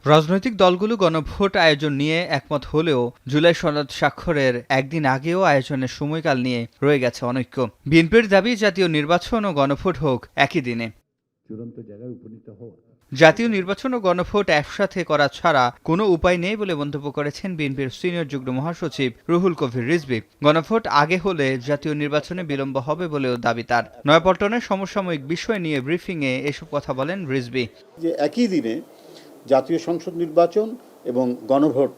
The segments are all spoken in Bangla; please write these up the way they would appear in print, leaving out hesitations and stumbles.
রাজনৈতিক দলগুলো গণভোট আয়োজন নিয়ে একমত হলেও জুলাই সনদ স্বাক্ষরের একদিন আগেও আয়োজনের সময়কাল নিয়ে রয়ে গেছে অনৈক্য। বিএনপির দাবি জাতীয় নির্বাচন ও গণভোট হোক একই দিনে। জাতীয় নির্বাচন ও গণভোট একসাথে করা ছাড়া কোনো উপায় নেই বলে মন্তব্য করেছেন বিএনপির সিনিয়র যুগ্ম মহাসচিব রুহুল কবির রিজভী। গণভোট আগে হলে জাতীয় নির্বাচনে বিলম্ব হবে বলেও দাবি তার। নয়াপল্টনের সমসাময়িক বিষয় নিয়ে ব্রিফিংয়ে এসব কথা বলেন রিজভী। যে একই দিনে জাতীয় সংসদ নির্বাচন এবং গণভোট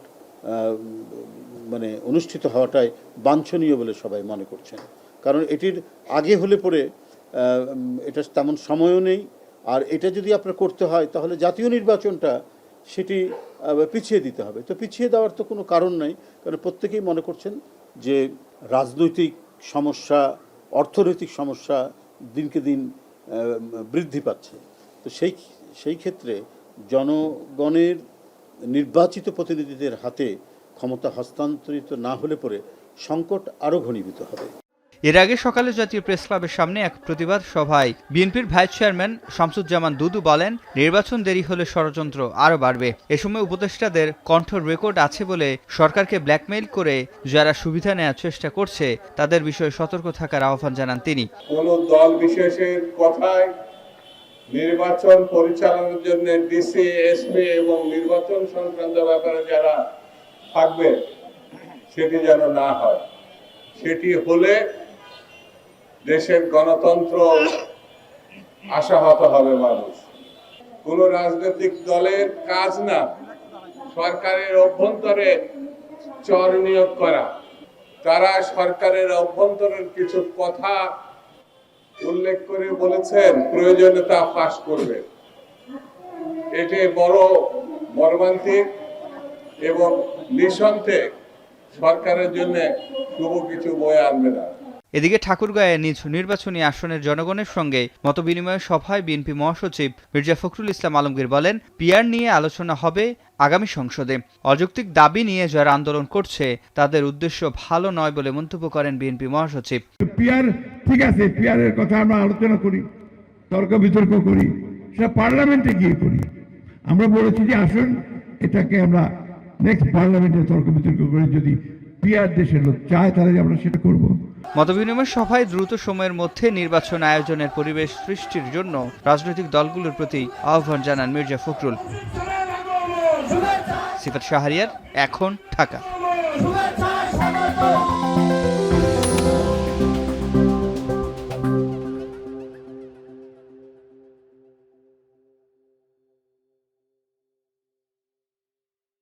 অনুষ্ঠিত হওয়াটাই বাঞ্ছনীয় বলে সবাই মনে করছেন, কারণ এটির আগে হলে পরে এটা তেমন সময়ও নেই। আর এটা যদি আপনার করতে হয় তাহলে জাতীয় নির্বাচনটা সেটি পিছিয়ে দিতে হবে। তো পিছিয়ে দেওয়ার তো কোনো কারণ নাই, কারণ প্রত্যেকেই মনে করছেন যে রাজনৈতিক সমস্যা, অর্থনৈতিক সমস্যা দিনকে দিন বৃদ্ধি পাচ্ছে। তো সেই ক্ষেত্রে জনগণের নির্বাচিত প্রতিনিধিদের হাতে ক্ষমতা হস্তান্তরিত না হলে পরে সংকট আরও ঘনীভূত হবে। এর আগে সকালে জাতীয় প্রেস ক্লাবের সামনে এক প্রতিবাদ সভায় বিএনপির ভাইস চেয়ারম্যান শামসুজ্জামান দুদু বলেন, নির্বাচন দেরি হলে ষড়যন্ত্র আরও বাড়বে। এ সময় উপদেষ্টাদের কণ্ঠ রেকর্ড আছে বলে সরকারকে ব্ল্যাকমেইল করে যারা সুবিধা নেওয়ার চেষ্টা করছে তাদের বিষয়ে সতর্ক থাকার আহ্বান জানান তিনি। কোন দল বিশেষের কথায় নির্বাচন পরিচালনার জন্য ডিসি, এসপি এবং নির্বাচন সংক্রান্ত ব্যাপারে যারা থাকবে সেটি যেন না হয়। সেটি হলে দেশের গণতন্ত্র আশাহত হবে। মানুষ কোন রাজনৈতিক দলের কাজ না সরকারের অভ্যন্তরে চর নিয়োগ করা। তারা সরকারের অভ্যন্তরের কিছু কথা উল্লেখ করে বলেছেন প্রয়োজনে তা ফাঁস করবে। এটি বড় মর্মান্তিক এবং নিঃসন্দেহে সরকারের জন্য শুভ কিছু বয়ে আনবে না। এদিকে ঠাকুরগাঁয়ে নিজ নির্বাচনী আসনের জনগণের সঙ্গে মতবিনিময় সভায় বিএনপি মহাসচিব মির্জা ফখরুল ইসলাম আলমগীর বলেন, পিআর নিয়ে আলোচনা হবে আগামী সংসদে। অযৌক্তিক দাবি নিয়ে যারা আন্দোলন করছে তাদের উদ্দেশ্য ভালো নয় বলে মন্তব্য করেন বিএনপি মহাসচিব। পিআর ঠিক আছে, পিআরের কথা আমরা আলোচনা করি, তর্ক বিতর্ক করি, সেটা পার্লামেন্টে গিয়ে করি। আমরা বলেছি যে আসুন এটাকে আমরা নেক্সট পার্লামেন্টে তর্ক বিতর্ক করে যদি পিআর দেশের লোক চায় তাহলে আমরা সেটা করব। মতবিনিময় সভায় দ্রুত সময়ের মধ্যে নির্বাচন আয়োজনের পরিবেশ সৃষ্টির জন্য রাজনৈতিক দলগুলোর প্রতি আহ্বান জানান মির্জা ফখরুল। সিফাত শাহরিয়ার, এখন, ঢাকা।